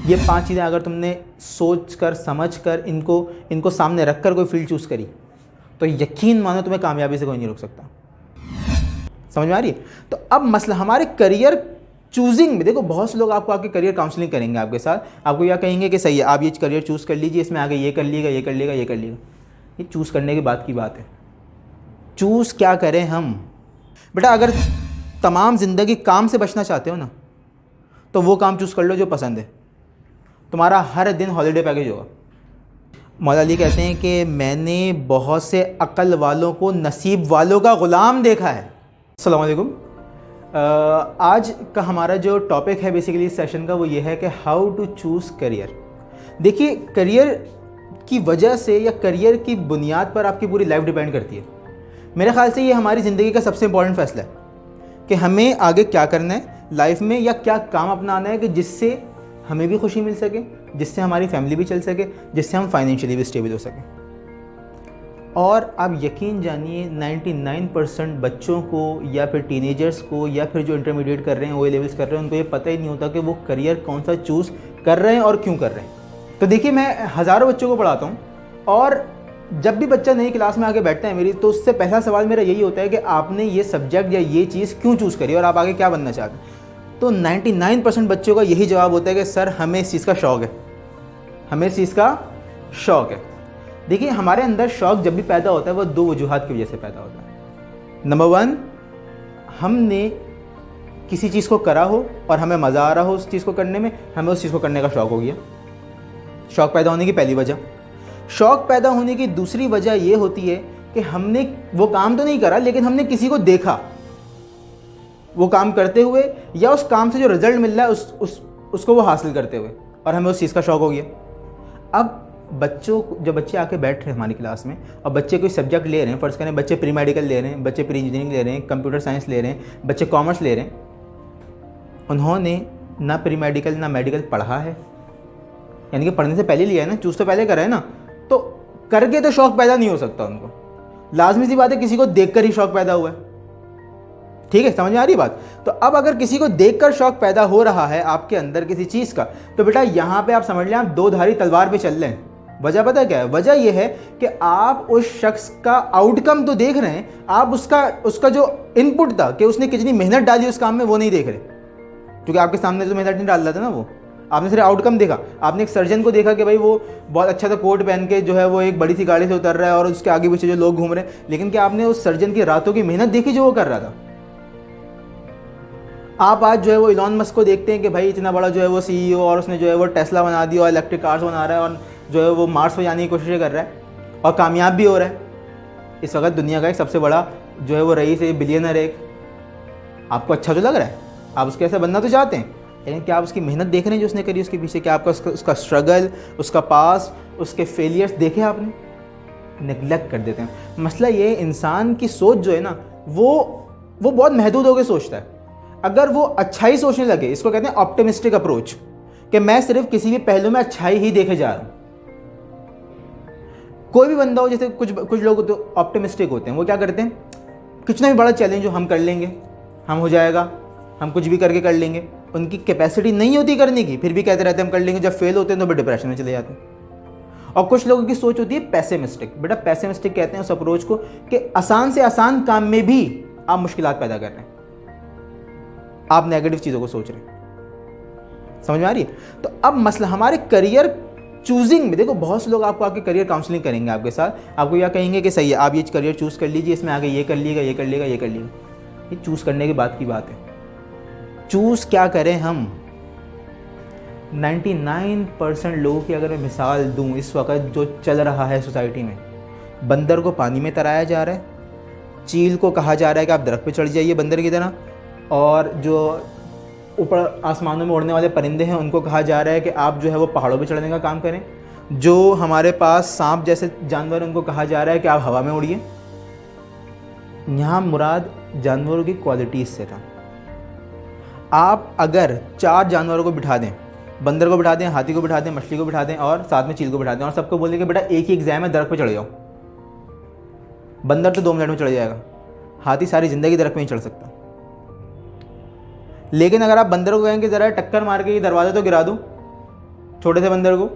ये 5 चीज़ें अगर तुमने सोच कर समझ कर इनको सामने रख कर कोई फील्ड चूज़ करी तो यकीन मानो तुम्हें कामयाबी से कोई नहीं रोक सकता। समझ में आ रही है? तो अब मसला हमारे करियर चूजिंग में, देखो बहुत से लोग आपको आके करियर काउंसलिंग करेंगे आपके साथ, आपको यह कहेंगे कि सही है आप ये करियर चूज़ कर लीजिए, इसमें आगे ये कर लीजिएगा, ये कर लीजिएगा, ये कर लीजिएगा। ये चूज़ करने के बाद की बात है, चूज़ क्या करें हम। बेटा अगर तमाम ज़िंदगी काम से बचना चाहते हो ना तो वो काम चूज़ कर लो जो पसंद है, तुम्हारा हर दिन हॉलीडे पैकेज होगा। मौला अली कहते हैं कि मैंने बहुत से अक्ल वालों को नसीब वालों का ग़ुलाम देखा है। अस्सलाम वालेकुम। आज का हमारा जो टॉपिक है बेसिकली इस सेशन का वो ये है कि हाउ टू चूज़ करियर। देखिए करियर की वजह से या करियर की बुनियाद पर आपकी पूरी लाइफ डिपेंड करती है। मेरे ख्याल से ये हमारी ज़िंदगी का सबसे इंपॉर्टेंट फ़ैसला है कि हमें आगे क्या करना है लाइफ में, या क्या काम अपनाना है कि जिससे हमें भी खुशी मिल सके, जिससे हमारी फैमिली भी चल सके, जिससे हम फाइनेंशियली भी स्टेबल हो सकें। और आप यकीन जानिए 99% बच्चों को या फिर टीनेजर्स को या फिर जो इंटरमीडिएट कर रहे हैं, ओ लेवल्स कर रहे हैं, उनको ये पता ही नहीं होता कि वो करियर कौन सा चूज़ कर रहे हैं और क्यों कर रहे हैं। तो देखिए मैं हज़ारों बच्चों को पढ़ाता हूँ और जब भी बच्चा नई क्लास में आके बैठता है मेरी, तो उससे पहला सवाल मेरा यही होता है कि आपने ये सब्जेक्ट या ये चीज़ क्यों चूज़ करी और आप आगे क्या बनना चाहते हैं। तो 99% बच्चों का यही जवाब होता है कि सर हमें इस चीज़ का शौक़ है, हमें इस चीज़ का शौक़ है। देखिए हमारे अंदर शौक़ जब भी पैदा होता है वो दो वजूहात की वजह से पैदा होता है। नंबर 1, हमने किसी चीज़ को करा हो और हमें मज़ा आ रहा हो उस चीज़ को करने में, हमें उस चीज़ को करने का शौक़ हो गया। शौक़ पैदा होने की पहली वजह। शौक़ पैदा होने की दूसरी वजह ये होती है कि हमने वो काम तो नहीं करा लेकिन हमने किसी को देखा वो काम करते हुए, या उस काम से जो रिजल्ट मिल रहा है उसको वो हासिल करते हुए, और हमें उस चीज़ का शौक़ हो गया। अब जब बच्चे आके बैठ रहे हैं हमारी क्लास में और बच्चे कोई सब्जेक्ट ले रहे हैं, फ़र्ज़ करें बच्चे प्री मेडिकल ले रहे हैं, बच्चे प्री इंजीनियरिंग ले रहे हैं, कंप्यूटर साइंस ले रहे हैं, बच्चे कॉमर्स ले रहे हैं, उन्होंने ना प्री मेडिकल ना मेडिकल पढ़ा है, यानी कि पढ़ने से पहले लिया है ना, चूज़ तो पहले करा है ना, तो करके तो शौक़ पैदा नहीं हो सकता उनको। लाजमी सी बात है किसी को देखकर ही शौक़ पैदा हुआ है। ठीक है, समझ में आ रही बात? तो अब अगर किसी को देखकर शौक़ पैदा हो रहा है आपके अंदर किसी चीज़ का, तो बेटा यहाँ पे आप समझ लें आप दो धारी तलवार पे चल रहे हैं। वजह पता है क्या है? वजह यह है कि आप उस शख्स का आउटकम तो देख रहे हैं, आप उसका जो इनपुट था कि उसने कितनी मेहनत डाली उस काम में वो नहीं देख रहे, क्योंकि आपके सामने तो मेहनत नहीं डाल रहा था ना वो, आपने सिर्फ आउटकम देखा। आपने एक सर्जन को देखा कि भाई वो बहुत अच्छा सा कोट पहन के जो है वो एक बड़ी सी गाड़ी से उतर रहा है और उसके आगे पीछे जो लोग घूम रहे हैं, लेकिन क्या आपने उस सर्जन की रातों की मेहनत देखी जो वो कर रहा था? आप आज जो है वो इलॉन मस्क को देखते हैं कि भाई इतना बड़ा जो है वो सीईओ और उसने जो है वो टेस्ला बना दिया और इलेक्ट्रिक कार्स बना रहा है और जो है वो मार्स पर जाने की कोशिश कर रहा है और कामयाब भी हो रहा है। इस वक्त दुनिया का एक सबसे बड़ा जो है वो रईस है, बिलियनर एक। आपको अच्छा तो लग रहा है, आप उसके ऐसा बनना तो चाहते हैं, लेकिन क्या आप उसकी मेहनत देख रहे हैं जो उसने करी उसके पीछे? क्या आपका उसका स्ट्रगल, उसका पास, उसके फेलियर्स देखे आपने? नेगलेक्ट कर देते हैं। मसला ये इंसान की सोच जो है ना वो बहुत महदूद होकर सोचता है। अगर वो अच्छाई सोचने लगे, इसको कहते हैं ऑप्टिमिस्टिक अप्रोच, कि मैं सिर्फ किसी भी पहलू में अच्छाई ही देखे जा रहा हूँ। कोई भी बंदा हो, जैसे कुछ लोग तो ऑप्टिमिस्टिक होते हैं, वो क्या करते हैं, कितना भी बड़ा चैलेंज हो हम कर लेंगे, हम हो जाएगा, हम कुछ भी करके कर लेंगे। उनकी कैपेसिटी नहीं होती करने की, फिर भी कहते रहते हैं हम कर लेंगे। जब फेल होते हैं तो फिर डिप्रेशन में चले जाते हैं। और कुछ लोगों की सोच होती है पैसिमिस्टिक। बेटा पैसिमिस्टिक कहते हैं उस अप्रोच को कि आसान से आसान काम में भी आप मुश्किलात पैदा कर रहे हैं, आप नेगेटिव चीज़ों को सोच रहे हैं। समझ में आ रही है? तो अब मसला हमारे करियर चूजिंग में, देखो बहुत से लोग आपको आके करियर काउंसलिंग करेंगे आपके साथ, आपको यह कहेंगे कि सही है आप ये करियर चूज़ कर लीजिए, इसमें आगे ये कर लीजिएगा, ये कर लीजिएगा, ये कर लीजिएगा। ये चूज़ करने के बाद की बात है, चूज़ क्या करें हम। 99% लोगों की अगर मैं मिसाल दूं इस वक्त जो चल रहा है सोसाइटी में, बंदर को पानी में तराया जा रहा है, चील को कहा जा रहा है कि आप दरख्त पे चढ़ जाइए बंदर की तरह, और जो ऊपर आसमानों में उड़ने वाले परिंदे हैं उनको कहा जा रहा है कि आप जो है वो पहाड़ों पे चढ़ने का काम करें। जो हमारे पास सांप जैसे जानवर हैं उनको कहा जा रहा है कि आप हवा में उड़िए। यहाँ मुराद जानवरों की क्वालिटीज़ से था। आप अगर 4 जानवरों को बिठा दें, बंदर को बिठा दें, हाथी को बिठा दें, मछली को बिठा दें और साथ में चील को बिठा दें, और सबको बोलें कि बेटा एक ही एग्जाम है, दरख्त पे चढ़ जाओ। बंदर तो 2 मिनट में चढ़ जाएगा, हाथी सारी ज़िंदगी दरख्त में नहीं चढ़ सकता। लेकिन अगर आप बंदर को कहेंगे ज़रा टक्कर मार के ये दरवाज़ा तो गिरा दूँ, छोटे से बंदर को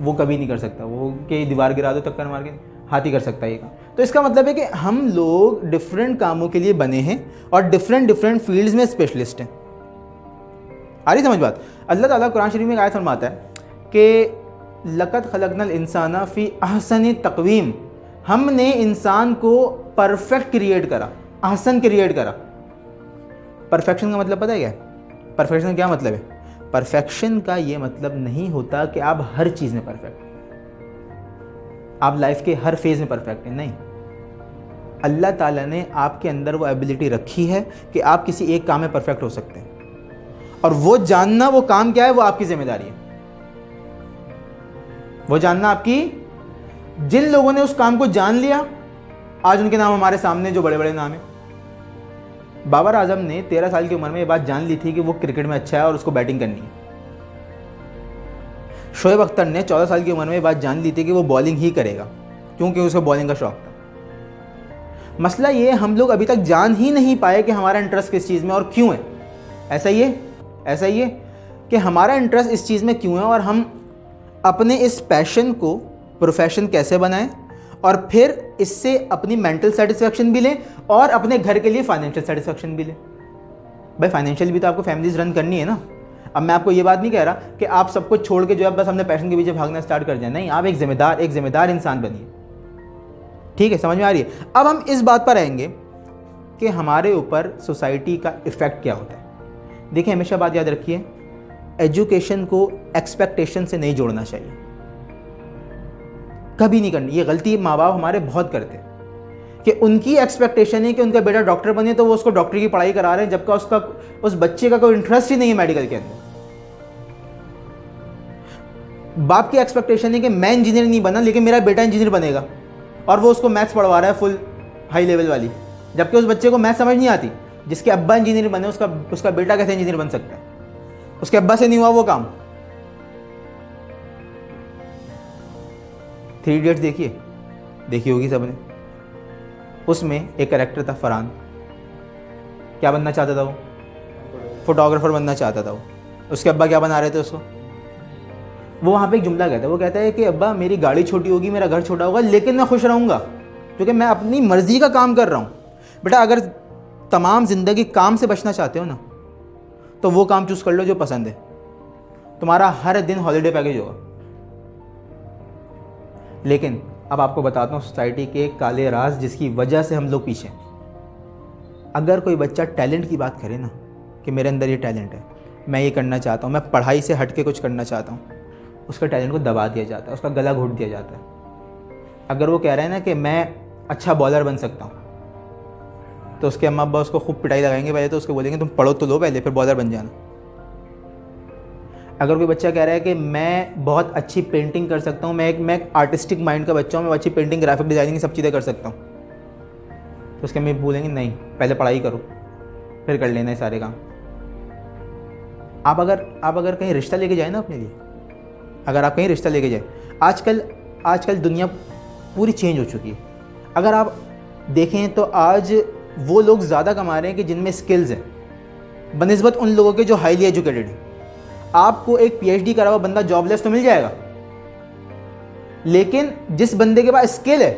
वो कभी नहीं कर सकता, वो कि दीवार गिरा दो टक्कर मार के, हाथी कर सकता है ये काम। तो इसका मतलब है कि हम लोग डिफरेंट कामों के लिए बने हैं और डिफरेंट फील्ड्स में स्पेशलिस्ट हैं। आ रही समझ बात? अल्लाह ताला कुरान शरीफ में एक आयत फरमाता है कि लक़द खलक़नल इंसाना फ़ी अहसनि तक़वीम, हमने इंसान को परफेक्ट क्रिएट करा, अहसन क्रिएट करा। परफेक्शन का मतलब पता है क्या है? परफेक्शन का क्या मतलब है? परफेक्शन का ये मतलब नहीं होता कि आप हर चीज़ में परफेक्ट, आप लाइफ के हर फेज़ में परफेक्ट हैं, नहीं। अल्लाह ताला ने आपके अंदर वो एबिलिटी रखी है कि आप किसी एक काम में परफेक्ट हो सकते हैं, और वो जानना वो काम क्या है वो आपकी जिम्मेदारी है। वो जानना आपकी, जिन लोगों ने उस काम को जान लिया आज उनके नाम हमारे सामने जो बड़े बड़े नाम हैं। बाबर आजम ने 13 साल की उम्र में ये बात जान ली थी कि वो क्रिकेट में अच्छा है और उसको बैटिंग करनी है। शोएब अख्तर ने 14 साल की उम्र में ये बात जान ली थी कि वो बॉलिंग ही करेगा, क्योंकि उसको बॉलिंग का शौक था। मसला ये हम लोग अभी तक जान ही नहीं पाए कि हमारा इंटरेस्ट किस चीज़ में और क्यों है। ऐसा ही है कि हमारा इंटरेस्ट इस चीज़ में क्यों है, और हम अपने इस पैशन को प्रोफेशन कैसे बनाएं, और फिर इससे अपनी मेंटल सेटिस्फेक्शन भी लें और अपने घर के लिए फाइनेंशियल सेटिस्फेक्शन भी लें। भाई फाइनेंशियल भी तो आपको फैमिलीज रन करनी है ना। अब मैं आपको ये बात नहीं कह रहा कि आप सब कुछ छोड़ के जो है बस अपने पैशन के पीछे भागना स्टार्ट कर जाए, नहीं। आप एक जिम्मेदार इंसान बनिए, ठीक है? समझ में आ रही है? अब हम इस बात पर आएंगे कि हमारे ऊपर सोसाइटी का इफ़ेक्ट क्या होता है। देखिए, हमेशा बात याद रखिए, एजुकेशन को एक्सपेक्टेशन से नहीं जोड़ना चाहिए, कभी नहीं करनी। ये गलती माँ बाप हमारे बहुत करते हैं कि उनकी एक्सपेक्टेशन है कि उनका बेटा डॉक्टर बने तो वो उसको डॉक्टर की पढ़ाई करा रहे हैं, जबकि उस बच्चे का कोई इंटरेस्ट ही नहीं है मेडिकल के अंदर। बाप की एक्सपेक्टेशन है कि मैं इंजीनियर नहीं बना लेकिन मेरा बेटा इंजीनियर बनेगा, और वो उसको मैथ्स पढ़वा रहा है फुल हाई लेवल वाली, जबकि उस बच्चे को मैथ्स समझ नहीं आती। जिसके अब्बा इंजीनियर बने उसका बेटा कैसे इंजीनियर बन सकता है? उसके अब्बा से नहीं हुआ वो काम। 3 इडियट्स देखी होगी सबने। उसमें एक कैरेक्टर था फरहान, क्या बनना चाहता था वो? फोटोग्राफर बनना चाहता था वो। उसके अब्बा क्या बना रहे थे उसको? वो वहाँ पे एक जुमला कहता है, वो कहता है कि अब्बा मेरी गाड़ी छोटी होगी, मेरा घर छोटा होगा, लेकिन मैं खुश रहूँगा क्योंकि मैं अपनी मर्ज़ी का काम कर रहा हूँ। बेटा अगर तमाम ज़िंदगी काम से बचना चाहते हो ना, तो वो काम चूज़ कर लो जो पसंद है। तुम्हारा हर दिन हॉलीडे पैकेज होगा। लेकिन अब आपको बताता हूँ सोसाइटी के काले राज जिसकी वजह से हम लोग पीछे। अगर कोई बच्चा टैलेंट की बात करे ना कि मेरे अंदर ये टैलेंट है, मैं ये करना चाहता हूँ, मैं पढ़ाई से हट के कुछ करना चाहता हूँ, उसका टैलेंट को दबा दिया जाता है, उसका गला घोट दिया जाता है। अगर वो कह रहा है ना कि मैं अच्छा बॉलर बन सकता हूँ, तो उसके अम्मा अब्बा उसको खूब पिटाई लगाएंगे। पहले तो उसको बोलेंगे तुम पढ़ो तो लो पहले, फिर बॉलर बन जाना। अगर कोई बच्चा कह रहा है कि मैं बहुत अच्छी पेंटिंग कर सकता हूँ, मैं एक आर्टिस्टिक माइंड का बच्चा हूँ, मैं अच्छी पेंटिंग, ग्राफिक डिज़ाइनिंग सब चीज़ें कर सकता हूँ, तो उसके अम्मी बोलेंगे नहीं, पहले पढ़ाई करो फिर कर लेना ये सारे काम। आप अगर कहीं रिश्ता लेके जाए ना अपने लिए, अगर आप कहीं रिश्ता लेके जाए, आजकल दुनिया पूरी चेंज हो चुकी है। अगर आप देखें तो आज वो लोग ज़्यादा कमा रहे हैं कि जिनमें स्किल्स हैं बनिस्बत उन लोगों के जो हाईली एजुकेटेड हैं। आपको एक पीएचडी करा हुआ बंदा जॉबलेस तो मिल जाएगा, लेकिन जिस बंदे के पास स्किल है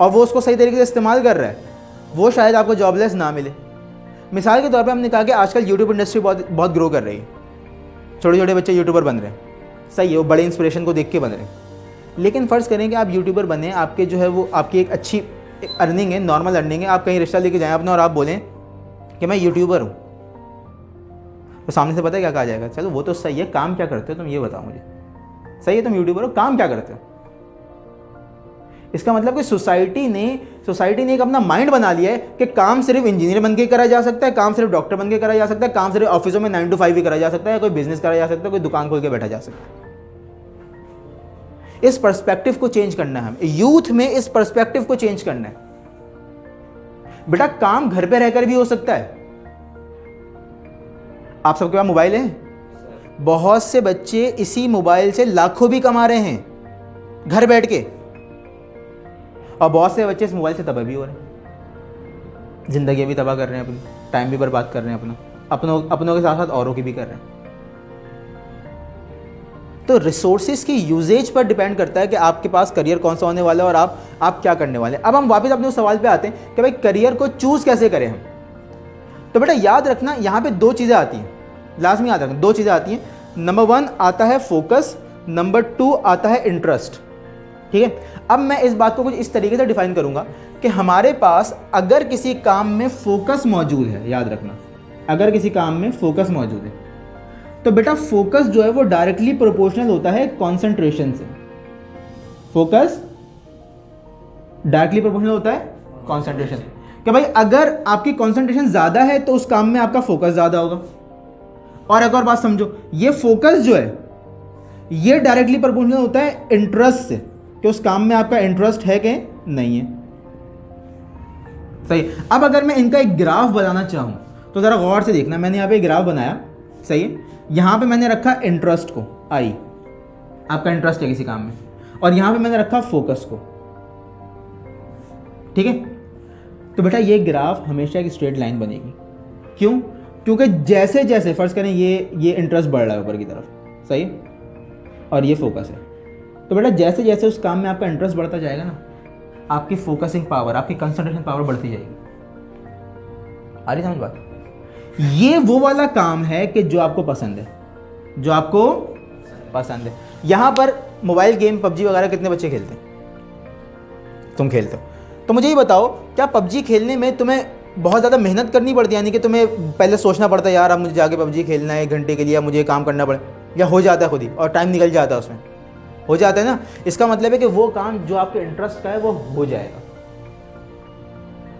और वो उसको सही तरीके से इस्तेमाल कर रहा है, वो शायद आपको जॉबलेस ना मिले। मिसाल के तौर पे हमने कहा कि आजकल यूट्यूब इंडस्ट्री बहुत ग्रो कर रही है, छोटे छोटे बच्चे यूट्यूबर बन रहे हैं, सही है, वो बड़े इंस्पिरेशन को देख के बन रहे हैं। लेकिन फ़र्ज़ करें कि आप यूट्यूबर बने, आपके जो है वो आपकी एक अच्छी अर्निंग है, नॉर्मल अर्निंग है, आप कहीं रिश्ता लेके जाएँ अपना और आप बोलें कि मैं यूट्यूबर हूँ, तो सामने से पता है क्या कहा जाएगा? चलो वो तो सही है, काम क्या करते हो तुम ये बताओ मुझे। सही है तुम यूट्यूबर हो, काम क्या करते हो? इसका मतलब कि सोसाइटी ने एक अपना माइंड बना लिया है कि काम सिर्फ इंजीनियर बन के करा जा सकता है, काम सिर्फ डॉक्टर बन के करा जा सकता है, काम सिर्फ ऑफिसों में 9 to 5 भी करा जा सकता है, कोई बिजनेस करा जा सकता है, कोई दुकान खोल के बैठा जा सकता है। इस पर्सपेक्टिव को चेंज करना है हमें, यूथ में इस पर्सपेक्टिव को चेंज करना है। बेटा काम घर पे रहकर भी हो सकता है। आप सबके पास मोबाइल है, बहुत से बच्चे इसी मोबाइल से लाखों भी कमा रहे हैं घर बैठ के, और बहुत से बच्चे इस मोबाइल से तबाह भी हो रहे हैं, जिंदगी भी तबाह कर रहे हैं, अपनी टाइम भी बर्बाद कर रहे हैं, अपनों के साथ साथ औरों की भी कर रहे हैं। तो रिसोर्सेज की यूजेज पर डिपेंड करता है कि आपके पास करियर कौन सा होने वाला है और आप क्या करने वाले हैं। अब हम वापस अपने उस सवाल पे आते हैं कि भाई करियर को चूज़ कैसे करें हम। तो बेटा याद रखना, यहाँ पे दो चीज़ें आती हैं, लाजमी याद रखना, दो चीज़ें आती हैं। नंबर 1 आता है फोकस, नंबर 2 आता है इंटरेस्ट। ठीक है, अब मैं इस बात को कुछ इस तरीके से डिफाइन करूँगा कि हमारे पास अगर किसी काम में फोकस मौजूद है, याद रखना, अगर किसी काम में फोकस मौजूद है तो बेटा फोकस जो है वो डायरेक्टली प्रोपोर्शनल होता है कंसंट्रेशन से। फोकस डायरेक्टली प्रोपोर्शनल होता है कंसंट्रेशन से कि भाई अगर आपकी कंसंट्रेशन ज़्यादा है तो उस काम में आपका फोकस ज़्यादा होगा। और एक और बात समझो, ये फोकस जो है ये डायरेक्टली प्रोपोर्शनल होता है इंटरेस्ट से कि उस काम में आपका इंटरेस्ट है कि नहीं है। सही। अब अगर मैं इनका एक ग्राफ बनाना चाहूँ तो ज़रा गौर से देखना, मैंने यहाँ पे एक ग्राफ बनाया, सही है। यहाँ पे मैंने रखा इंटरेस्ट को, आई आपका इंटरेस्ट है किसी काम में, और यहाँ पे मैंने रखा फोकस को। ठीक है, तो बेटा ये ग्राफ हमेशा एक स्ट्रेट लाइन बनेगी। क्यों? क्योंकि जैसे जैसे फर्ज करें ये इंटरेस्ट बढ़ रहा है ऊपर की तरफ, सही, और ये फोकस है, तो बेटा जैसे जैसे उस काम में आपका इंटरेस्ट बढ़ता जाएगा ना, आपकी फोकसिंग पावर, आपकी कंसंट्रेशन पावर बढ़ती जाएगी। आ रही समझ बात? ये वो वाला काम है कि जो आपको पसंद है, जो आपको पसंद है। यहाँ पर मोबाइल गेम पबजी वगैरह कितने बच्चे खेलते हैं? तुम खेलते हो, तो मुझे ये बताओ, क्या पबजी खेलने में तुम्हें बहुत ज़्यादा मेहनत करनी पड़ती है? यानी कि तुम्हें पहले सोचना पड़ता है यार अब मुझे जाके पबजी खेलना है 1 घंटे के लिए, मुझे ये काम करना पड़े, या हो जाता है खुद ही और टाइम निकल जाता है उसमें? हो जाता है ना। इसका मतलब है कि वो काम जो आपके इंटरेस्ट का है वो हो जाएगा,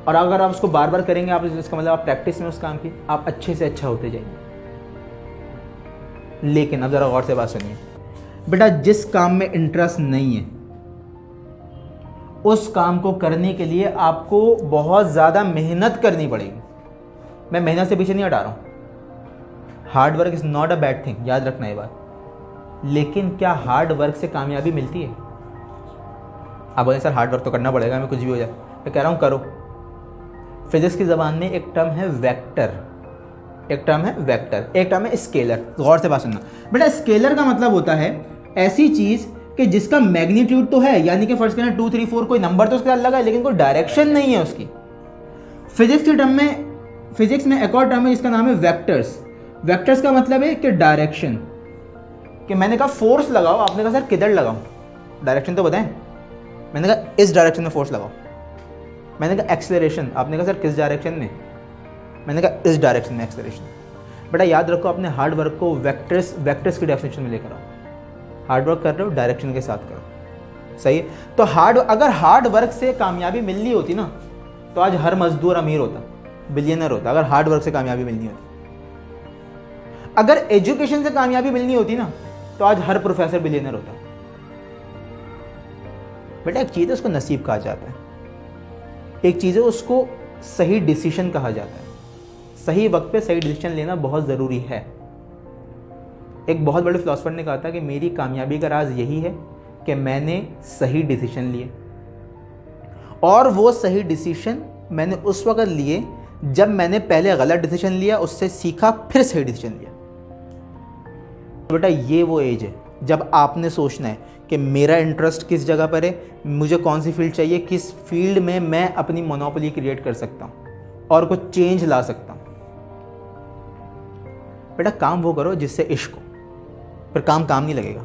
और अगर आप उसको बार बार करेंगे, आप इसका मतलब आप प्रैक्टिस में उस काम की आप अच्छे से अच्छा होते जाएंगे। लेकिन अब ज़रा गौर से बात सुनिए बेटा, जिस काम में इंटरेस्ट नहीं है उस काम को करने के लिए आपको बहुत ज़्यादा मेहनत करनी पड़ेगी। मैं मेहनत से पीछे नहीं हटा रहा हूँ, hard work is not a bad thing, याद रखना ये बात। लेकिन क्या हार्ड वर्क से कामयाबी मिलती है? आप बोले सर हार्ड वर्क तो करना पड़ेगा, मैं कुछ भी हो जाए। मैं कह रहा हूँ करो। फिजिक्स की ज़बान में एक टर्म है वेक्टर, एक टर्म है वेक्टर, एक टर्म है स्केलर। गौर से बात सुनना बेटा, स्केलर का मतलब होता है ऐसी चीज़ कि जिसका मैग्नीट्यूड तो है, यानी कि फर्स्ट करना 2 3 4 कोई नंबर तो उसके साथ लगा है, लेकिन कोई डायरेक्शन नहीं है उसकी। फिजिक्स के टर्म में, फिजिक्स में एक और टर्म है जिसका नाम है वेक्टर्स। वेक्टर्स का मतलब है कि डायरेक्शन, कि मैंने कहा फोर्स लगाओ, आपने कहा सर किधर लगाऊं, डायरेक्शन तो बताएं। मैंने कहा इस डायरेक्शन में फोर्स लगाओ। मैंने कहा एक्सेलरेशन, आपने कहा सर किस डायरेक्शन में, मैंने कहा इस डायरेक्शन में एक्सेलरेशन। बेटा याद रखो, अपने हार्ड वर्क को वेक्टर्स की डेफिनेशन में लेकर आओ। हार्ड वर्क कर रहे हो डायरेक्शन के साथ करो, सही है। तो अगर हार्ड वर्क से कामयाबी मिलनी होती ना तो आज हर मजदूर अमीर होता, बिलियनर होता, अगर हार्ड वर्क से कामयाबी मिलनी होती। अगर एजुकेशन से कामयाबी मिलनी होती ना तो आज हर प्रोफेसर बिलियनर होता। बेटा एक चीज़ है उसको नसीब कहा जाता है, एक चीज़ है उसको सही डिसीजन कहा जाता है। सही वक्त पे सही डिसीजन लेना बहुत ज़रूरी है। एक बहुत बड़े फिलोसफर ने कहा था कि मेरी कामयाबी का राज यही है कि मैंने सही डिसीजन लिए, और वो सही डिसीजन मैंने उस वक्त लिए जब मैंने पहले गलत डिसीजन लिया, उससे सीखा, फिर सही डिसीजन लिया। बेटा ये वो एज है जब आपने सोचना है कि मेरा इंटरेस्ट किस जगह पर है, मुझे कौन सी फील्ड चाहिए, किस फील्ड में मैं अपनी मोनोपोली क्रिएट कर सकता हूँ और कुछ चेंज ला सकता हूँ। बेटा काम वो करो जिससे इश्क हो, फिर काम नहीं लगेगा।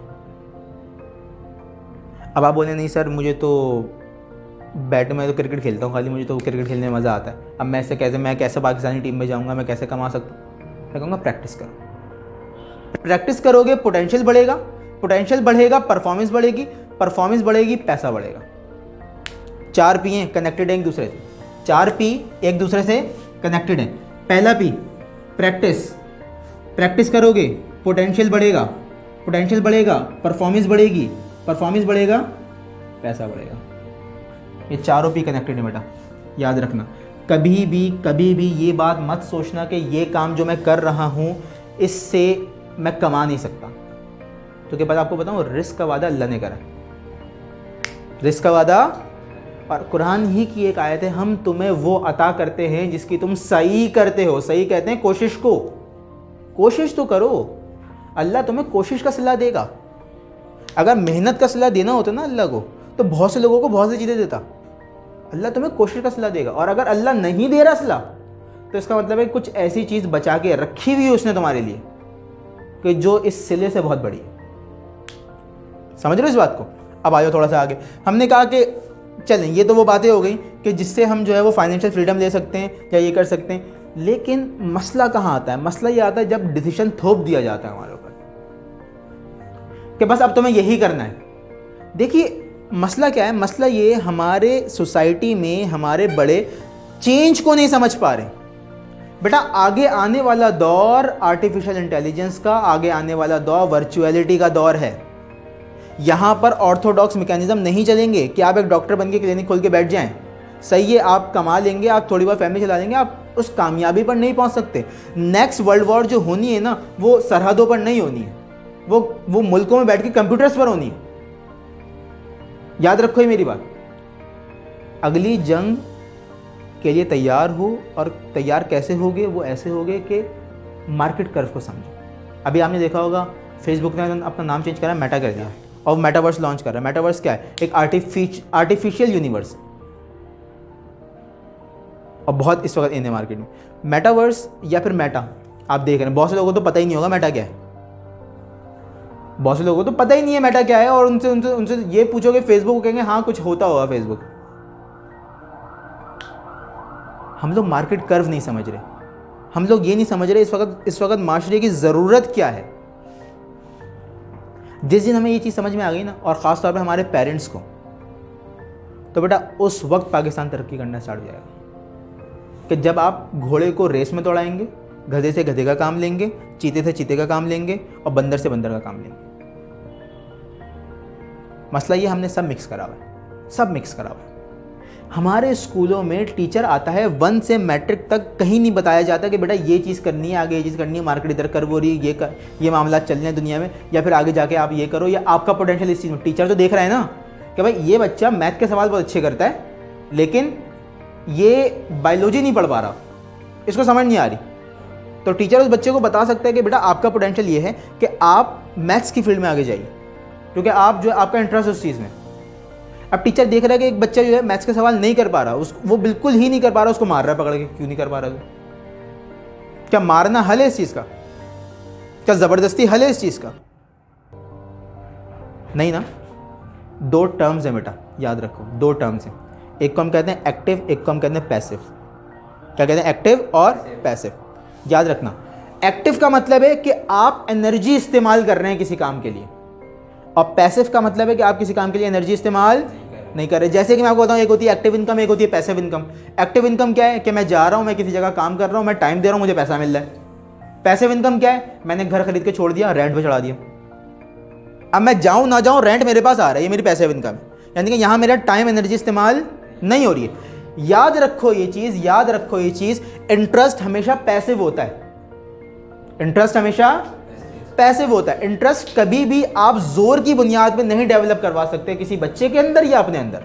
अब आप बोले नहीं सर मुझे तो बैट में तो क्रिकेट खेलता हूँ खाली, मुझे तो क्रिकेट खेलने में मज़ा आता है, अब मैं कैसे पाकिस्तानी टीम में जाऊँगा, मैं कैसे कमा सकता हूँ? मैं कहूँगा प्रैक्टिस करो। प्रैक्टिस करोगे पोटेंशियल बढ़ेगा, पोटेंशियल बढ़ेगा परफॉर्मेंस बढ़ेगी, परफॉर्मेंस बढ़ेगी पैसा बढ़ेगा। 4 P हैं, कनेक्टेड है एक दूसरे से। 4 P एक दूसरे से कनेक्टेड है। पहला P प्रैक्टिस, प्रैक्टिस करोगे पोटेंशियल बढ़ेगा, पोटेंशियल बढ़ेगा परफॉर्मेंस बढ़ेगी, परफॉर्मेंस बढ़ेगा पैसा बढ़ेगा। ये चारों P कनेक्टेड है बेटा, याद रखना। कभी भी ये बात मत सोचना कि ये काम जो मैं कर रहा हूँ इससे मैं कमा नहीं सकता, क्योंकि पता आपको बताऊँ रिस्क का वादा अल्लाह ने करा, रिस्क का वादा। और कुरान ही की एक आयत है, हम तुम्हें वो अता करते हैं जिसकी तुम सही करते हो। सही कहते हैं कोशिश को, कोशिश तो करो, अल्लाह तुम्हें कोशिश का सिला देगा। अगर मेहनत का सलाह देना होता ना अल्लाह को, तो बहुत से लोगों को बहुत सी चीज़ें देता। अल्लाह तुम्हें कोशिश का सलाह देगा, और अगर अल्लाह नहीं दे रहा सलाह, तो इसका मतलब है कुछ ऐसी चीज़ बचा के रखी हुई है उसने तुम्हारे लिए कि जो इस सिले से बहुत बड़ी है। समझ रहे हो इस बात को? अब आ जाओ थोड़ा सा आगे। हमने कहा कि चलें, ये तो वो बातें हो गई कि जिससे हम जो है वो फाइनेंशियल फ्रीडम ले सकते हैं या ये कर सकते हैं, लेकिन मसला कहाँ आता है? मसला ये आता है जब डिसीजन थोप दिया जाता है हमारे ऊपर कि बस अब तुम्हें यही करना है। देखिए मसला क्या है? मसला ये, हमारे सोसाइटी में हमारे बड़े चेंज को नहीं समझ पा रहे। बेटा आगे आने वाला दौर आर्टिफिशियल इंटेलिजेंस का, आगे आने वाला दौर वर्चुअलिटी का दौर है। यहाँ पर ऑर्थोडॉक्स मैकेनिज्म नहीं चलेंगे कि आप एक डॉक्टर बन के क्लिनिक खोल के बैठ जाएं। सही है, आप कमा लेंगे, आप थोड़ी बहुत फैमिली चला लेंगे, आप उस कामयाबी पर नहीं पहुँच सकते। नेक्स्ट वर्ल्ड वॉर जो होनी है ना, वो सरहदों पर नहीं होनी है, वो मुल्कों में बैठ के कंप्यूटर्स पर होनी है। याद रखो ये मेरी बात। अगली जंग के लिए तैयार हो, और तैयार कैसे होगे? वो ऐसे होगे कि मार्केट कर्व को समझो। अभी आपने देखा होगा फेसबुक ने अपना नाम चेंज करा, मेटा कर दिया, और मेटावर्स लॉन्च कर रहा है। मेटावर्स क्या है? एक आर्टिफिशियल यूनिवर्स, और बहुत इस वक्त इन है मार्केट में। मेटावर्स या फिर मेटा, आप देख रहे हैं बहुत से लोगों को तो पता ही नहीं होगा मेटा क्या है। बहुत से लोगों को तो पता ही नहीं है मेटा क्या है, और उनसे उनसे उनसे ये पूछोगे फेसबुक को, कहेंगे हाँ कुछ होता होगा फेसबुक। हम लोग मार्केट कर्व नहीं समझ रहे, हम लोग ये नहीं समझ रहे इस वक्त माशरे की ज़रूरत क्या है। जिस दिन हमें ये चीज़ समझ में आ गई ना, और ख़ास तौर पे हमारे पेरेंट्स को, तो बेटा उस वक्त पाकिस्तान तरक्की करना स्टार्ट हो जाएगा। कि जब आप घोड़े को रेस में दौड़ाएंगे, गधे से गधे का काम लेंगे, चीते से चीते का काम लेंगे, और बंदर से बंदर का काम लेंगे। मसला ये हमने सब मिक्स करा हुआ है, सब मिक्स करा हुआ है। हमारे स्कूलों में टीचर आता है 1 से मैट्रिक तक, कहीं नहीं बताया जाता कि बेटा ये चीज़ करनी है, आगे ये चीज़ करनी है, मार्केट इधर कर वो रही, ये मामला चल रहे हैं दुनिया में, या फिर आगे जाके आप ये करो, या आपका पोटेंशियल इस चीज़ में। टीचर तो देख रहा है ना कि भाई ये बच्चा मैथ के सवाल बहुत अच्छे करता है, लेकिन ये बायोलॉजी नहीं पढ़ पा रहा, इसको समझ नहीं आ रही। तो टीचर उस बच्चे को बता सकता है कि बेटा आपका पोटेंशियल ये है कि आप मैथ्स की फील्ड में आगे जाइए, क्योंकि आप जो आपका इंटरेस्ट उस चीज़ में। अब टीचर देख रहा है कि एक बच्चा जो है मैथ्स के सवाल नहीं कर पा रहा, वो बिल्कुल ही नहीं कर पा रहा, उसको मार रहा है पकड़ के। क्यों नहीं कर पा रहा? क्या मारना हल है इस चीज़ का? क्या ज़बरदस्ती हल है इस चीज़ का? नहीं ना। 2 टर्म्स हैं बेटा, याद रखो, 2 टर्म्स हैं। एक को हम कहते हैं एक्टिव, एक को हम कहते हैं पैसिव। क्या कहते हैं? एक्टिव और पैसिव। याद रखना, एक्टिव का मतलब है कि आप एनर्जी इस्तेमाल कर रहे हैं किसी काम के लिए, और पैसिव का मतलब है कि आप किसी काम के लिए एनर्जी इस्तेमाल नहीं कर रहे। जैसे कि मैं आपको बताऊं, एक होती है एक्टिव इनकम, एक होती है पैसिव इनकम। एक्टिव इनकम क्या है? कि मैं जा रहा हूं, मैं किसी जगह काम कर रहा हूं, मैं टाइम दे रहा हूं, मुझे पैसा मिल रहा है। पैसिव इनकम क्या है? मैंने घर खरीद के छोड़ दिया, रेंट पे चढ़ा दिया, अब मैं जाऊं ना जाऊं रेंट मेरे पास आ रहा है, ये मेरी पैसिव इनकम है। यानी कि यहां मेरा टाइम एनर्जी इस्तेमाल नहीं हो रही है। याद रखो ये चीज, याद रखो ये चीज, इंटरेस्ट हमेशा पैसिव होता है। इंटरेस्ट हमेशा पैसिव होता है। इंटरेस्ट कभी भी आप जोर की बुनियाद पे नहीं डेवलप करवा सकते किसी बच्चे के अंदर या अपने अंदर।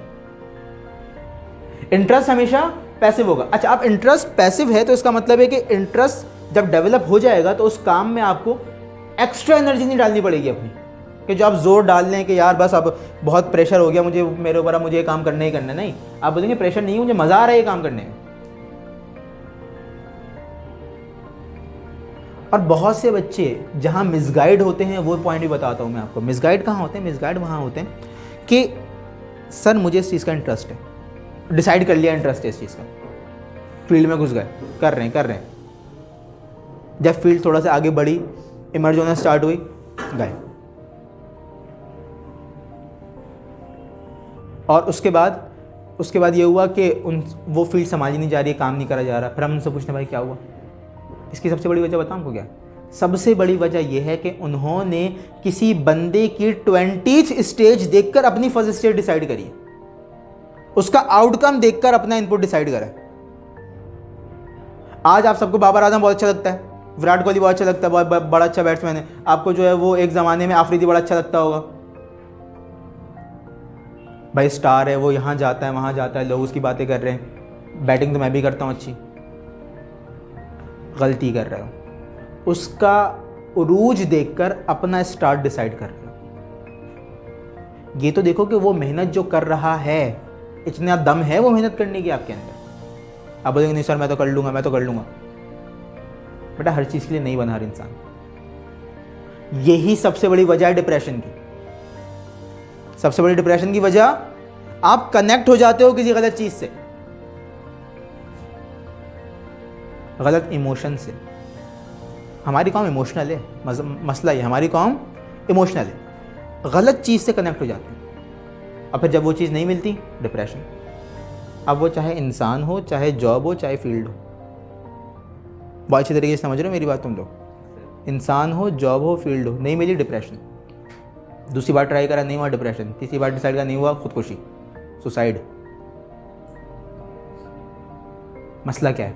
इंटरेस्ट हमेशा पैसिव होगा। अच्छा, आप इंटरेस्ट पैसिव है तो इसका मतलब है कि इंटरेस्ट जब डेवलप हो जाएगा तो उस काम में आपको एक्स्ट्रा एनर्जी नहीं डालनी पड़ेगी अपनी, कि जो आप जोर डाल लें कि यार बस अब बहुत प्रेशर हो गया मुझे, मेरे ऊपर, मुझे ये काम करना ही करना। नहीं, आप बोलेंगे प्रेशर नहीं है, मुझे मजा आ रहा है ये काम करने में। और बहुत से बच्चे जहाँ मिसगाइड होते हैं, वो पॉइंट भी बताता हूँ मैं आपको। मिसगाइड कहाँ होते हैं? मिसगाइड वहाँ होते हैं कि सर मुझे इस चीज़ का इंटरेस्ट है, डिसाइड कर लिया इंटरेस्ट है इस चीज़ का, फील्ड में घुस गए, कर रहे हैं। जब फील्ड थोड़ा सा आगे बढ़ी, इमर्ज होना स्टार्ट हुई, गए। और उसके बाद ये हुआ कि वो फील्ड संभाली नहीं जा रही, काम नहीं करा जा रहा। फिर हम उनसे पूछते भाई क्या हुआ? इसकी सबसे बड़ी वजह बताऊं आपको क्या? सबसे बड़ी वजह यह है कि उन्होंने किसी बंदे की 20th स्टेज देखकर अपनी फर्स्ट स्टेज डिसाइड करी, उसका आउटकम देखकर अपना इनपुट डिसाइड करा। आज आप सबको बाबर आजम बहुत अच्छा लगता है, विराट कोहली बहुत अच्छा लगता है, बहुत बड़ा अच्छा बैट्समैन है। आपको जो है वो एक ज़माने में आफरीदी बड़ा अच्छा लगता होगा, भाई स्टार है, वो यहाँ जाता है वहाँ जाता है, लोग उसकी बातें कर रहे हैं, बैटिंग तो मैं भी करता हूँ अच्छी। गलती कर रहे हो, उसका उरूज देखकर अपना स्टार्ट डिसाइड कर रहे हो। ये तो देखो कि वो मेहनत जो कर रहा है, इतना दम है वो मेहनत करने की आपके अंदर। आप बोलेंगे नहीं सर मैं तो कर लूँगा, मैं तो कर लूँगा। बेटा हर चीज़ के लिए नहीं बना हर इंसान। यही सबसे बड़ी वजह है डिप्रेशन की। सबसे बड़ी डिप्रेशन की वजह, आप कनेक्ट हो जाते हो किसी गलत चीज़ से, गलत इमोशन से। हमारी कौम इमोशनल है, मसला ये हमारी कौम इमोशनल है, गलत चीज़ से कनेक्ट हो जाते हैं। और फिर जब वो चीज़ नहीं मिलती, डिप्रेशन। अब वो चाहे इंसान हो, चाहे जॉब हो, चाहे फील्ड हो। बहुत अच्छी तरीके से समझ रहे हो मेरी बात तुम लोग? इंसान हो, जॉब हो, फील्ड हो, नहीं मिली डिप्रेशन। दूसरी बार ट्राई करा नहीं हुआ डिप्रेशन, तीसरी बार डिसाइड करा नहीं हुआ खुदकुशी, सुसाइड। मसला क्या है?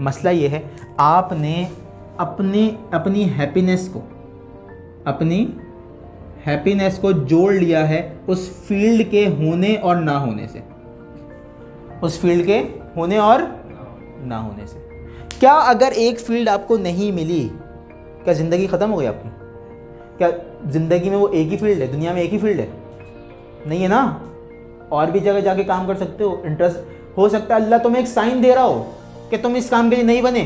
मसला ये है आपने अपनी हैप्पीनेस को जोड़ लिया है उस फील्ड के होने और ना होने से। उस फील्ड के होने और ना होने से। क्या अगर एक फील्ड आपको नहीं मिली, क्या ज़िंदगी ख़त्म हो गई आपकी? क्या ज़िंदगी में वो एक ही फील्ड है, दुनिया में एक ही फील्ड है? नहीं है ना, और भी जगह जाके काम कर सकते हो। इंटरेस्ट हो सकता है अल्लाह तुम्हें एक साइन दे रहा हो कि तुम इस काम के लिए नहीं बने।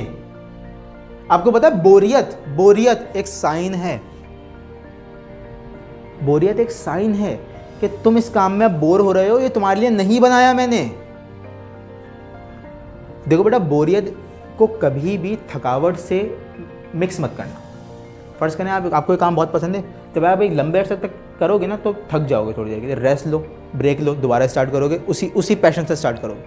आपको पता है बोरियत एक साइन है। बोरियत एक साइन है कि तुम इस काम में बोर हो रहे हो, ये तुम्हारे लिए नहीं बनाया मैंने। देखो बेटा, बोरियत को कभी भी थकावट से मिक्स मत करना। फर्ज करें आपको ये काम बहुत पसंद है, जब आप एक लंबे अर्से तक करोगे ना तो थक जाओगे, थोड़ी देर के लिए रेस्ट लो, ब्रेक लो, दोबारा स्टार्ट करोगे, उसी पैशन से स्टार्ट करोगे।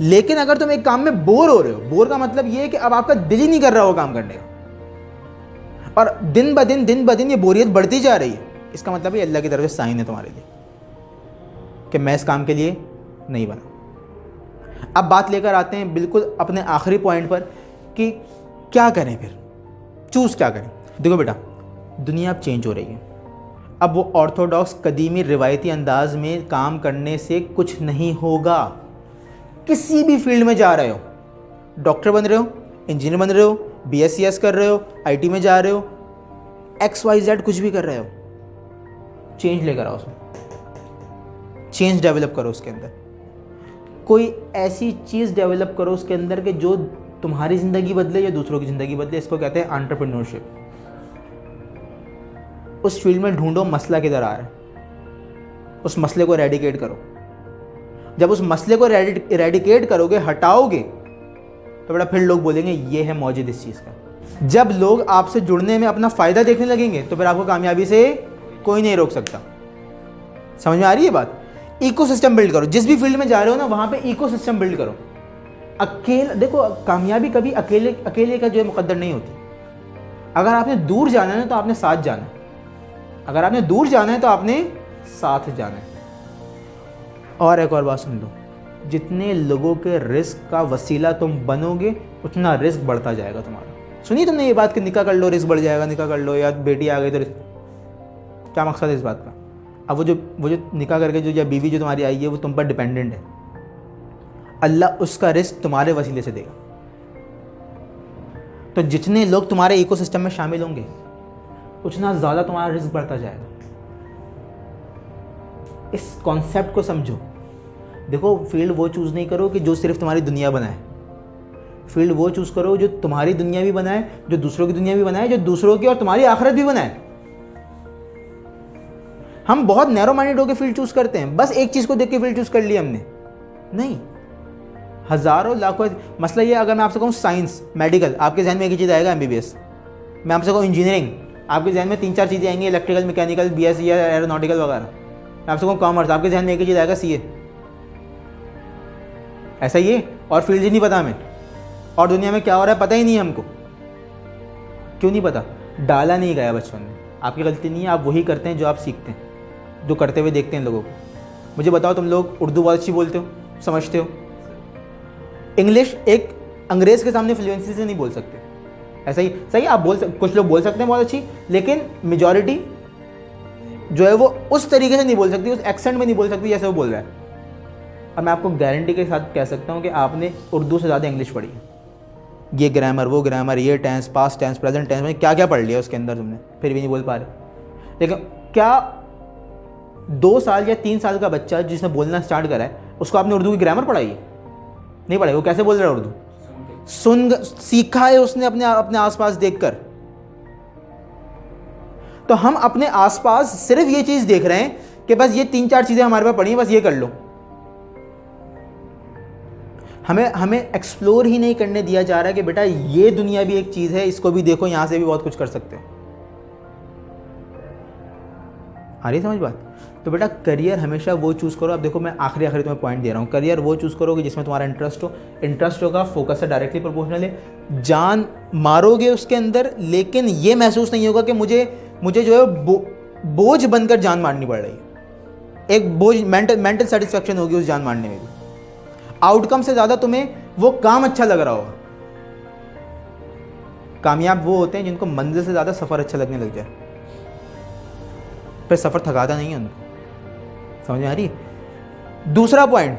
लेकिन अगर तुम एक काम में बोर हो रहे हो, बोर का मतलब ये है कि अब आपका दिल ही नहीं कर रहा हो काम करने का, और दिन ब दिन ये बोरियत बढ़ती जा रही है, इसका मतलब ये अल्लाह की तरफ से साइन है तुम्हारे लिए कि मैं इस काम के लिए नहीं बना। अब बात लेकर आते हैं बिल्कुल अपने आखिरी पॉइंट पर कि क्या करें फिर, चूज़ क्या करें। देखो बेटा, दुनिया अब चेंज हो रही है। अब वो ऑर्थोडॉक्स कदीमी रिवायती अंदाज में काम करने से कुछ नहीं होगा। किसी भी फील्ड में जा रहे हो, डॉक्टर बन रहे हो, इंजीनियर बन रहे हो, BScs कर रहे हो, IT में जा रहे हो, XYZ कुछ भी कर रहे हो, चेंज लेकर आओ उसमें, चेंज डेवलप करो उसके अंदर। कोई ऐसी चीज़ डेवलप करो उसके अंदर कि जो तुम्हारी ज़िंदगी बदले या दूसरों की ज़िंदगी बदले। इसको कहते हैं एंटरप्रेन्योरशिप। उस फील्ड में ढूंढो मसला किधर आ रहा है, उस मसले को रेडिकेट करो। जब उस मसले को रेडिकेट करोगे, हटाओगे, तो बड़ा फिर लोग बोलेंगे ये है मौजूद इस चीज़ का। जब लोग आपसे जुड़ने में अपना फ़ायदा देखने लगेंगे तो फिर आपको कामयाबी से कोई नहीं रोक सकता। समझ में आ रही है बात? इकोसिस्टम बिल्ड करो। जिस भी फील्ड में जा रहे हो ना, वहाँ पे इकोसिस्टम बिल्ड करो। देखो, कामयाबी कभी अकेले का जो है मुकद्दर नहीं होती। अगर आपने दूर जाना है तो आपने साथ जाना है, अगर आपने दूर जाना है तो आपने साथ जाना है। और एक और बात सुन लो, जितने लोगों के रिस्क का वसीला तुम बनोगे, उतना रिस्क बढ़ता जाएगा तुम्हारा। सुनिए तुमने ये बात कि निकाह कर लो रिस्क बढ़ जाएगा, निकाह कर लो, या बेटी आ गई तो रिस्क। क्या मकसद है इस बात का? अब वो जो निकाह करके जो या बीवी जो तुम्हारी आई है वो तुम पर डिपेंडेंट है, अल्लाह उसका रिस्क तुम्हारे वसीले से देगा। तो जितने लोग तुम्हारे इकोसिस्टम में शामिल होंगे, उतना ज़्यादा तुम्हारा रिस्क बढ़ता जाएगा। इस कॉन्सेप्ट को समझो। देखो, फील्ड वो चूज़ नहीं करो कि जो सिर्फ तुम्हारी दुनिया बनाए, फील्ड वो चूज़ करो जो तुम्हारी दुनिया भी बनाए, जो दूसरों की दुनिया भी बनाए, जो दूसरों की और तुम्हारी आखिरत भी बनाए। हम बहुत नैरो माइंडेड होकर फील्ड चूज़ करते हैं, बस एक चीज़ को देख के फील्ड चूज़ कर लिया हमने। नहीं, हज़ारों लाखों। मसला ये, अगर मैं आपसे कहूँ साइंस, मेडिकल, आपके जहन में एक ही चीज़ आएगा MBBS। मैं आपसे कहूँ इंजीनियरिंग, आपके जहन में 3-4 चीज़ें आएंगी, इलेक्ट्रिकल, मैकेनिकल, BSc या एरोनॉटिकल वगैरह। मैं आपसे कहूँ कॉमर्स, आपके जहन में एक ही चीज़ आएगा CA। ऐसा ही है। और फील्ड ही नहीं पता हमें, और दुनिया में क्या हो रहा है पता ही नहीं है हमको। क्यों नहीं पता? डाला नहीं गया बचपन में। आपकी गलती नहीं है, आप वही करते हैं जो आप सीखते हैं, जो करते हुए देखते हैं लोगों को। मुझे बताओ, तुम लोग उर्दू बहुत अच्छी बोलते हो, समझते हो, इंग्लिश एक अंग्रेज़ के सामने फ्लुएंसी से नहीं बोल सकते। ऐसा ही सही, आप कुछ लोग बोल सकते हैं बहुत अच्छी, लेकिन मेजॉरिटी जो है वो उस तरीके से नहीं बोल सकती, उस एक्सेंट में नहीं बोल सकती जैसे वो बोल रहा है। और मैं आपको गारंटी के साथ कह सकता हूँ कि आपने उर्दू से ज़्यादा इंग्लिश पढ़ी है। ये ग्रामर, वो ग्रामर, ये tense, past tense, present tense में क्या क्या पढ़ लिया उसके अंदर तुमने, फिर भी नहीं बोल पा रहे। लेकिन क्या 2 साल या 3 साल का बच्चा जिसने बोलना स्टार्ट करा है, उसको आपने उर्दू की ग्रामर पढ़ाई है? नहीं पढ़ाई। वो कैसे बोल रहा है उर्दू? सीखा है उसने अपने अपने आसपास देखकर। तो हम अपने आसपास सिर्फ ये चीज देख रहे हैं कि बस ये 3-4 चीजें हमारे पास पड़ी हैं, बस ये कर लो। हमें एक्सप्लोर ही नहीं करने दिया जा रहा है कि बेटा ये दुनिया भी एक चीज है, इसको भी देखो, यहां से भी बहुत कुछ कर सकते हो। आ रही समझ बात? तो बेटा करियर हमेशा वो चूज़ करो। अब देखो मैं आखिरी तुम्हें पॉइंट दे रहा हूँ, करियर वो चूज़ करोगे जिसमें तुम्हारा इंटरेस्ट होगा, फोकस है, डायरेक्टली प्रोपोर्शनल है, जान मारोगे उसके अंदर, लेकिन ये महसूस नहीं होगा कि मुझे जो है बोझ बनकर जान मारनी पड़ रही है। एक बोझ, मेंटल सेटिस्फेक्शन होगी उस जान मारने में भी। आउटकम से ज़्यादा तुम्हें वो काम अच्छा लग रहा होगा। कामयाब वो होते हैं जिनको मंजिल से ज़्यादा सफ़र अच्छा लगने लग जाए, फिर सफ़र थकाता नहीं है उनको। समझ में आ रही है? दूसरा पॉइंट,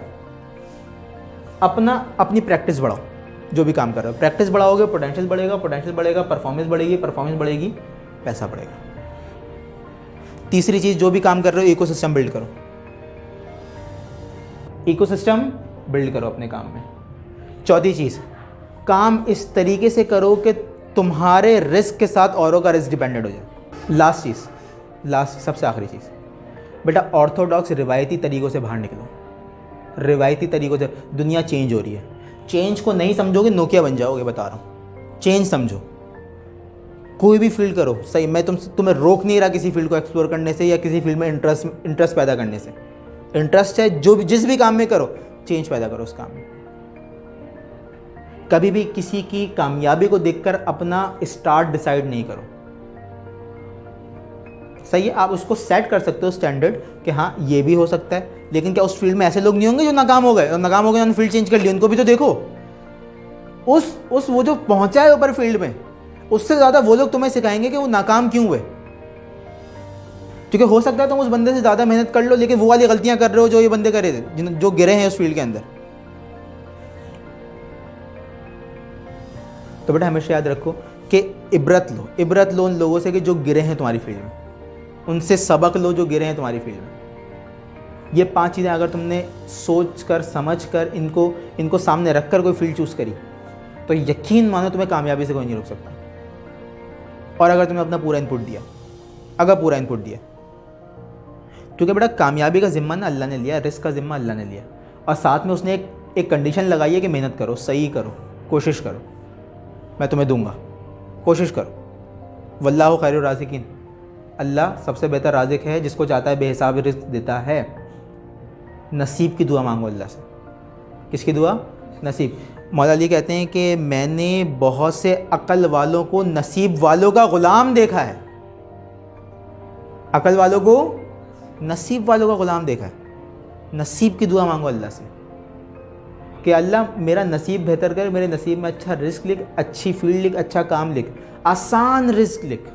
अपनी प्रैक्टिस बढ़ाओ। जो भी काम कर रहे हो प्रैक्टिस बढ़ाओगे, पोटेंशियल बढ़ेगा, परफॉर्मेंस बढ़ेगी, पैसा बढ़ेगा। तीसरी चीज़, जो भी काम कर रहे हो इकोसिस्टम बिल्ड करो। इकोसिस्टम बिल्ड करो अपने काम में। चौथी चीज़, काम इस तरीके से करो कि तुम्हारे रिस्क के साथ औरों का रिस्क डिपेंडेंट हो जाए। लास्ट सबसे आखिरी चीज़, बेटा ऑर्थोडॉक्स रिवायती तरीक़ों से बाहर निकलो। रिवायती तरीक़ों से दुनिया चेंज हो रही है। चेंज को नहीं समझोगे नोकिया बन जाओगे, बता रहा हूँ। चेंज समझो, कोई भी फील्ड करो। सही, मैं तुम्हें रोक नहीं रहा किसी फील्ड को एक्सप्लोर करने से या किसी फील्ड में इंटरेस्ट पैदा करने से। इंटरेस्ट है जिस भी काम में करो, चेंज पैदा करो उस काम में। कभी भी किसी की कामयाबी को देखकर अपना स्टार्ट डिसाइड नहीं करो। सही है, आप उसको सेट कर सकते हो स्टैंडर्ड कि हाँ ये भी हो सकता है, लेकिन क्या उस फील्ड में ऐसे लोग नहीं होंगे जो नाकाम हो गए, और नाकाम हो गए उन्होंने फील्ड चेंज कर ली? उनको भी तो देखो। उस वो जो पहुंचा है ऊपर फील्ड में, उससे ज़्यादा वो लोग तुम्हें सिखाएंगे कि वो नाकाम क्यों हुए। क्योंकि हो सकता है तुम उस बंदे से ज़्यादा मेहनत कर लो, लेकिन वो वाली गलतियां कर रहे हो जो ये बंदे करे थे, जो गिरे हैं उस फील्ड के अंदर। तो बेटा हमेशा याद रखो कि इबरत लो उन लोगों से कि जो गिरे हैं तुम्हारी फील्ड में, उनसे सबक लो जो गिरे हैं तुम्हारी फील्ड में। ये 5 चीज़ें अगर तुमने सोच कर समझ कर इनको सामने रख कर कोई फील्ड चूज़ करी, तो यकीन मानो तुम्हें कामयाबी से कोई नहीं रोक सकता। और अगर तुमने अपना पूरा इनपुट दिया, क्योंकि बेटा कामयाबी का जिम्मा ना अल्लाह ने लिया, रिस्क का जिम्मा अल्लाह ने लिया, और साथ में उसने एक कंडीशन लगाई है कि मेहनत करो, सही करो, कोशिश करो, मैं तुम्हें दूंगा, कोशिश करो। वल्लाहु खैरुर राज़िकीन, अल्लाह सबसे बेहतर राज़िक है, जिसको चाहता है बेहिसाब रिस्क देता है। नसीब की दुआ मांगो अल्लाह से। किसकी दुआ? नसीब। मौला अली कहते हैं कि मैंने बहुत से अक्ल वालों को नसीब वालों का ग़ुलाम देखा है। अक्ल वालों को नसीब वालों का ग़ुलाम देखा है। नसीब की दुआ मांगो अल्लाह से कि अल्लाह मेरा नसीब बेहतर कर, मेरे नसीब में अच्छा रिस्क लिख, अच्छी फील्ड लिख, अच्छा काम लिख, आसान रिस्क लिख।